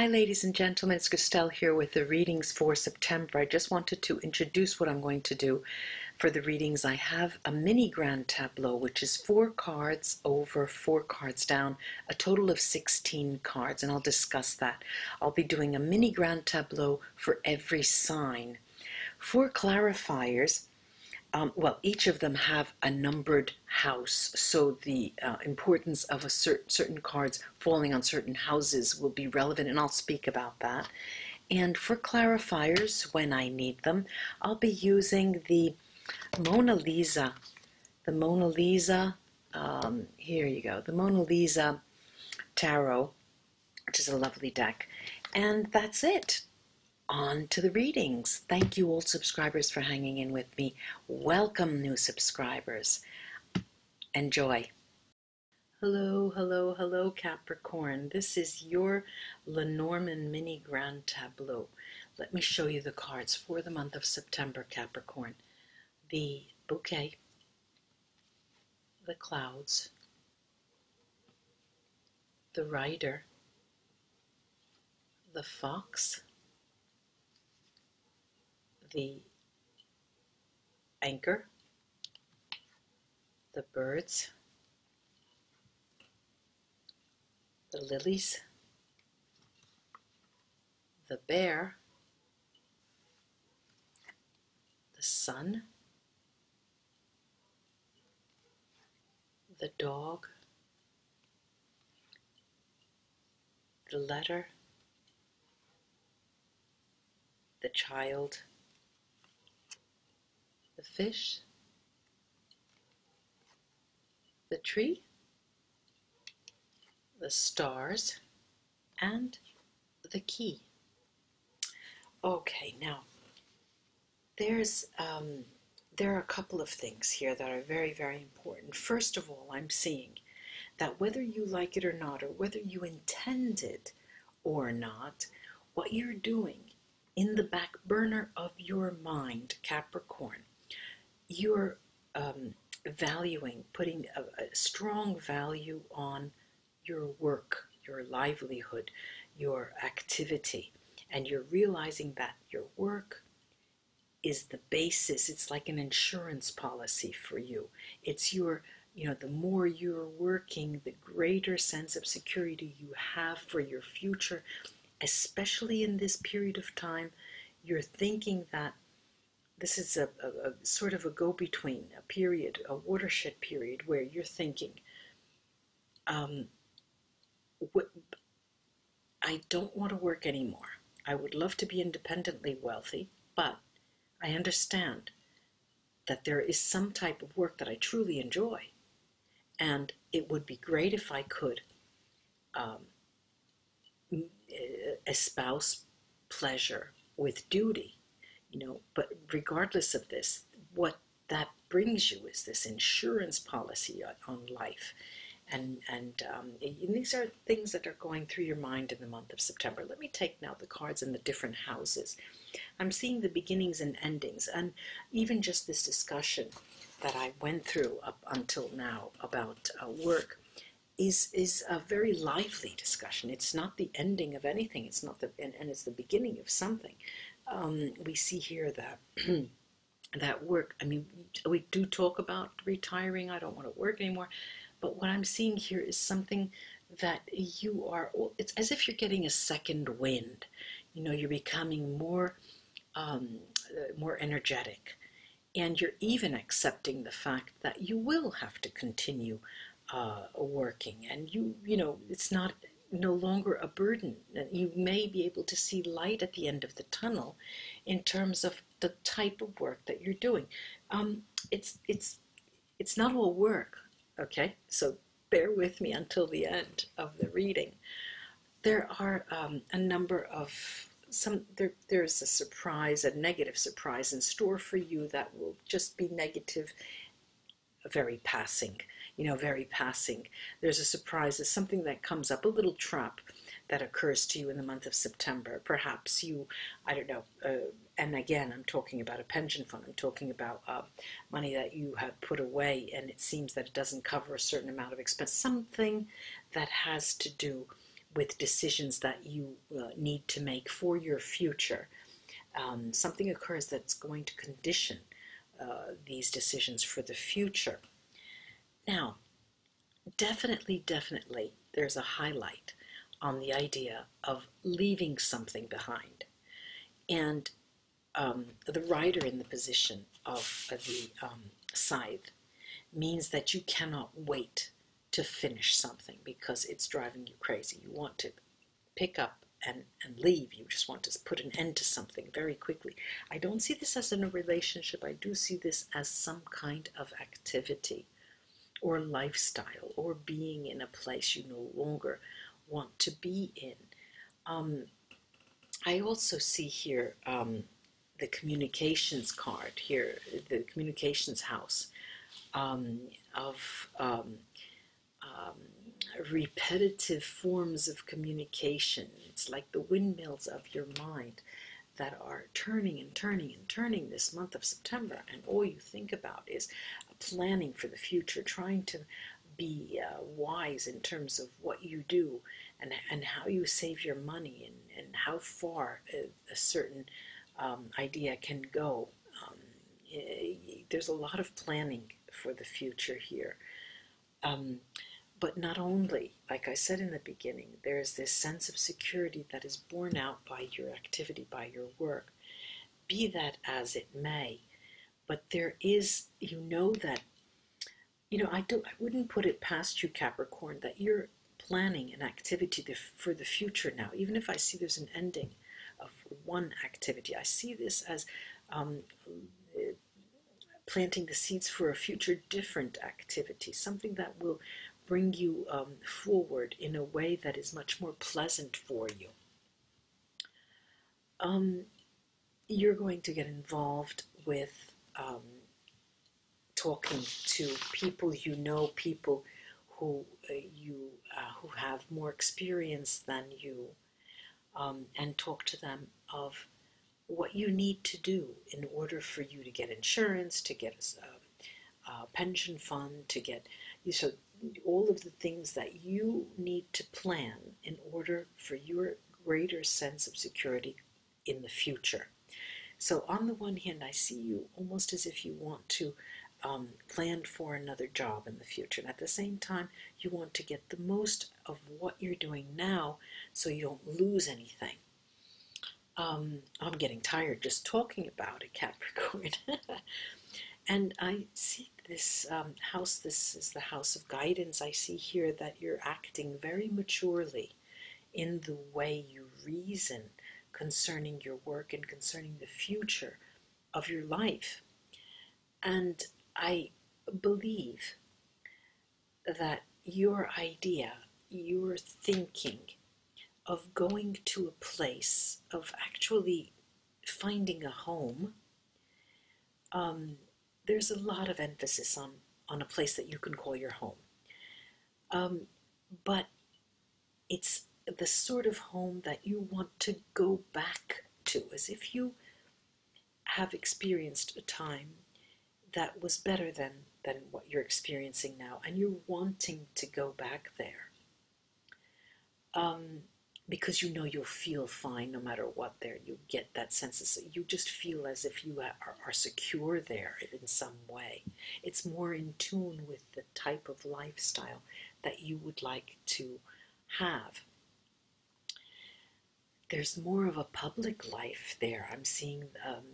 Hi ladies and gentlemen, it's Christelle here with the readings for September. I just wanted to introduce what I'm going to do for the readings. I have a mini grand tableau, which is 4 cards over 4 cards down, a total of 16 cards, and I'll discuss that. I'll be doing a mini grand tableau for every sign. For clarifiers, each of them have a numbered house, so the importance of certain cards falling on certain houses will be relevant, and I'll speak about that. And for clarifiers, when I need them, I'll be using the Mona Lisa. The Mona Lisa, here you go, the Mona Lisa Tarot, which is a lovely deck. And that's it. On to the readings. Thank you, old subscribers, for hanging in with me. Welcome, new subscribers. Enjoy. Hello, hello, hello, Capricorn. This is your Lenormand mini grand tableau. Let me show you the cards for the month of September, Capricorn. The bouquet, the clouds, the rider, the fox, the anchor, the birds, the lilies, the bear, the sun, the dog, the letter, the child, the fish, the tree, the stars, and the key. Okay, now there are a couple of things here that are very, very important. First of all, I'm seeing that whether you like it or not, or whether you intend it or not, what you're doing in the back burner of your mind, Capricorn, you're valuing, putting a strong value on your work, your livelihood, your activity, and you're realizing that your work is the basis. It's like an insurance policy for you. It's your, the more you're working, the greater sense of security you have for your future, especially in this period of time. You're thinking that this is a sort of a go-between, a period, a watershed period, where you're thinking, I don't want to work anymore. I would love to be independently wealthy, but I understand that there is some type of work that I truly enjoy, and it would be great if I could espouse pleasure with duty. But regardless of this, what that brings you is this insurance policy on life. And these are things that are going through your mind in the month of September. Let me take now the cards in the different houses. I'm seeing the beginnings and endings, and even just this discussion that I went through up until now about work is a very lively discussion. It's not the ending of anything. It's not and it's the beginning of something. We see here that that work, we do talk about retiring. I don't want to work anymore. But what I'm seeing here is something that it's as if you're getting a second wind. You're becoming more energetic. And you're even accepting the fact that you will have to continue working. And it's no longer a burden. You may be able to see light at the end of the tunnel in terms of the type of work that you're doing. It's not all work, okay? So bear with me until the end of the reading. There are a number of there's a surprise, a negative surprise in store for you that will just be negative, very passing. Very passing. There's a surprise, there's something that comes up, a little trap that occurs to you in the month of September. Perhaps I don't know, and again, I'm talking about a pension fund. I'm talking about money that you have put away, and it seems that it doesn't cover a certain amount of expense. Something that has to do with decisions that you need to make for your future. Something occurs that's going to condition these decisions for the future. Now, definitely, there's a highlight on the idea of leaving something behind. And the rider in the position of the scythe means that you cannot wait to finish something because it's driving you crazy. You want to pick up and leave. You just want to put an end to something very quickly. I don't see this as in a relationship. I do see this as some kind of activity or lifestyle or being in a place you no longer want to be in. I also see here the communications card here, the communications house of repetitive forms of communication. It's like the windmills of your mind that are turning and turning and turning this month of September, and all you think about is planning for the future, trying to be wise in terms of what you do and how you save your money and how far a certain idea can go. There's a lot of planning for the future here. But not only, like I said in the beginning, there's this sense of security that is borne out by your activity, by your work, be that as it may. But there is, that, I wouldn't put it past you, Capricorn, that you're planning an activity for the future now. Even if I see there's an ending of one activity, I see this as planting the seeds for a future different activity, something that will bring you forward in a way that is much more pleasant for you. You're going to get involved with talking to people people who who have more experience than you, and talk to them of what you need to do in order for you to get insurance, to get a pension fund, to get all of the things that you need to plan in order for your greater sense of security in the future. So on the one hand, I see you almost as if you want to plan for another job in the future. And at the same time, you want to get the most of what you're doing now so you don't lose anything. I'm getting tired just talking about it, Capricorn. And I see this house, this is the house of guidance. I see here that you're acting very maturely in the way you reason concerning your work and concerning the future of your life. And I believe that your idea, your thinking of going to a place, of actually finding a home, there's a lot of emphasis on a place that you can call your home. But it's the sort of home that you want to go back to, as if you have experienced a time that was better than what you're experiencing now, and you're wanting to go back there. Because you'll feel fine no matter what there. You get that sense of, you just feel as if you are secure there in some way. It's more in tune with the type of lifestyle that you would like to have. There's more of a public life there. I'm seeing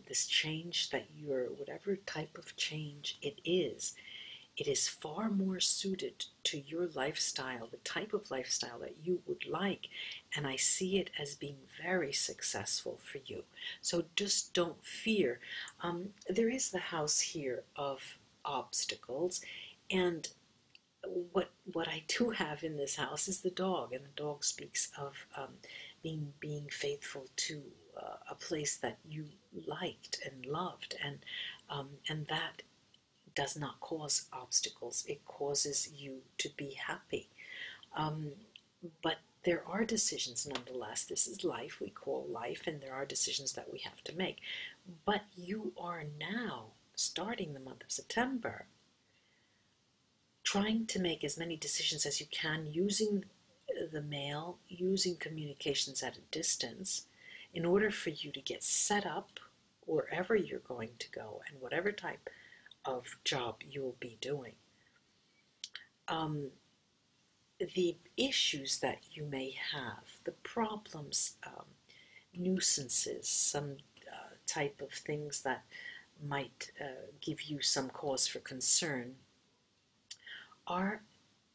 this change that whatever type of change it is far more suited to your lifestyle, the type of lifestyle that you would like, and I see it as being very successful for you. So just don't fear. There is the house here of obstacles, and what I do have in this house is the dog, and the dog speaks of being faithful to a place that you liked and loved, and that does not cause obstacles. It causes you to be happy. But there are decisions nonetheless. This is life, we call life, and there are decisions that we have to make. But you are now, starting the month of September, trying to make as many decisions as you can using the male using communications at a distance in order for you to get set up wherever you're going to go and whatever type of job you'll be doing. The issues that you may have, the problems, nuisances, some type of things that might give you some cause for concern, are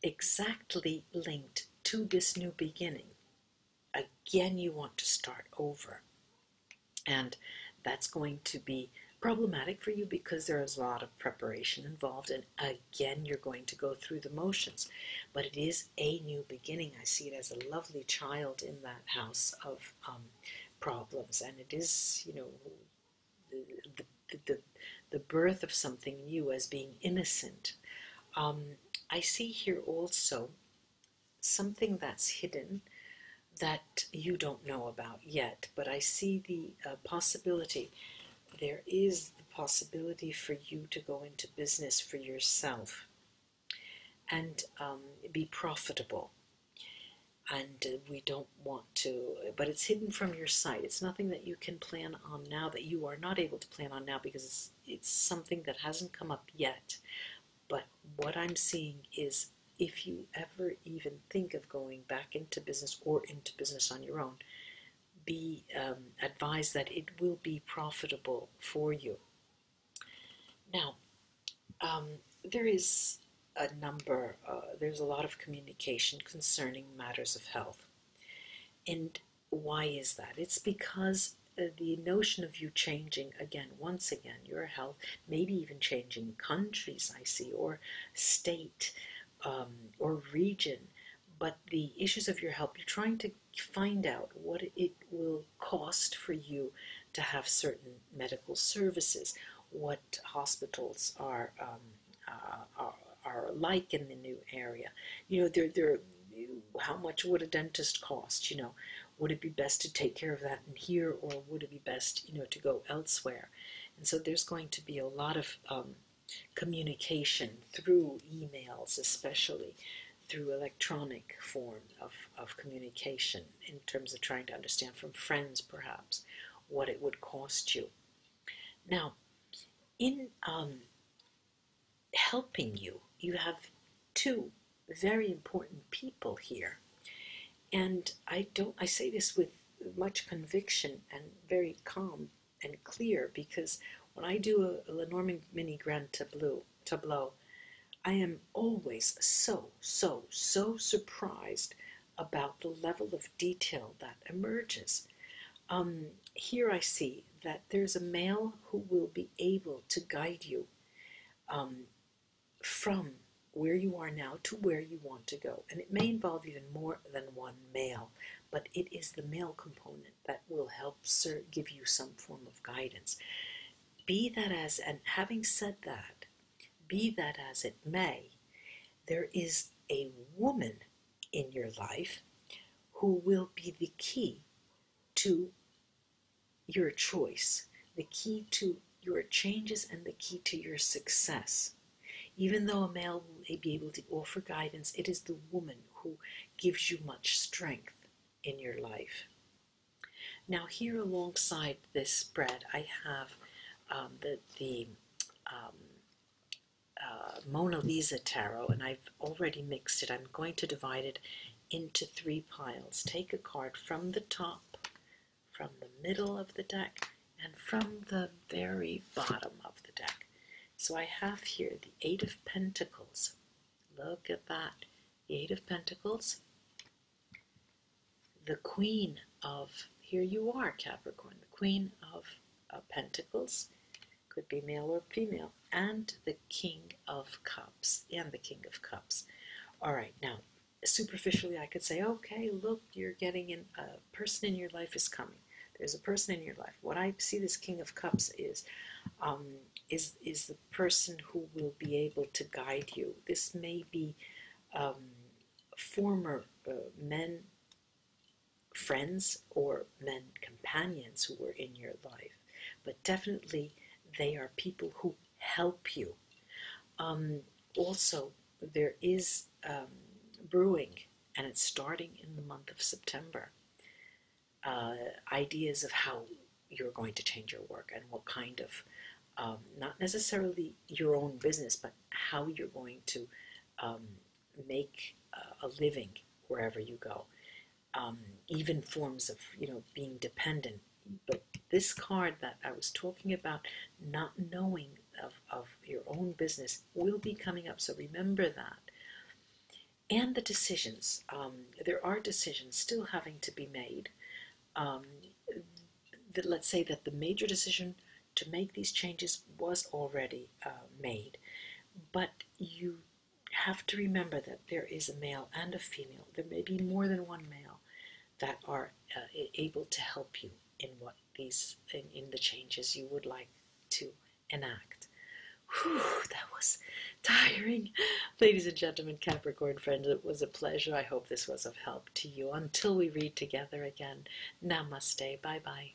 exactly linked to this new beginning. Again, you want to start over. And that's going to be problematic for you because there is a lot of preparation involved, and again you're going to go through the motions, but it is a new beginning. I see it as a lovely child in that house of problems, and it is, you know, the birth of something new as being innocent. I see here also something that's hidden that you don't know about yet, but I see the possibility. There is the possibility for you to go into business for yourself and be profitable. And we don't want to, but it's hidden from your sight. It's nothing that you can plan on now, that you are not able to plan on now, because it's something that hasn't come up yet. But what I'm seeing is, if you ever even think of going back into business or into business on your own, be advised that it will be profitable for you. Now, there is a number, there's a lot of communication concerning matters of health. And why is that? It's because the notion of you changing, again, once again, your health, maybe even changing countries, I see, or state, or region, but the issues of your health, you're trying to find out what it will cost for you to have certain medical services, what hospitals are like in the new area. You know, how much would a dentist cost? You know, would it be best to take care of that in here, or would it be best, you know, to go elsewhere? And so there's going to be a lot of communication through emails, especially through electronic form of communication, in terms of trying to understand from friends perhaps what it would cost you. Now, in helping you, you have two very important people here, and I say this with much conviction and very calm and clear, because when I do a Lenormand mini grand tableau, I am always so surprised about the level of detail that emerges. Here I see that there's a male who will be able to guide you from where you are now to where you want to go. And it may involve even more than one male, but it is the male component that will help give you some form of guidance. Be that as, and having said that, be that as it may, there is a woman in your life who will be the key to your choice, the key to your changes, and the key to your success. Even though a male may be able to offer guidance, it is the woman who gives you much strength in your life. Now, here alongside this spread, I have the Mona Lisa Tarot, and I've already mixed it. I'm going to divide it into 3 piles. Take a card from the top, from the middle of the deck, and from the very bottom of the deck. So I have here the 8 of Pentacles. Look at that. The 8 of Pentacles. The Queen of, here you are, Capricorn, the Queen of Pentacles. Could be male or female. And the King of Cups. And the King of Cups. All right, now, superficially I could say, okay, look, you're getting in, a person in your life is coming. There's a person in your life. What I see this King of Cups is the person who will be able to guide you. This may be former men friends or men companions who were in your life, but definitely they are people who help you. Also, there is brewing and it's starting in the month of September. Ideas of how you're going to change your work and what kind of, not necessarily your own business, but how you're going to make a living wherever you go. Even forms of, being dependent. But this card that I was talking about, not knowing of your own business, will be coming up. So remember that. And the decisions. There are decisions still having to be made. Let's say that the major decision to make these changes was already made. But you have to remember that there is a male and a female. There may be more than one male that are able to help you in what in the changes you would like to enact. Whew, that was tiring. Ladies and gentlemen, Capricorn friends, it was a pleasure. I hope this was of help to you. Until we read together again, namaste. Bye-bye.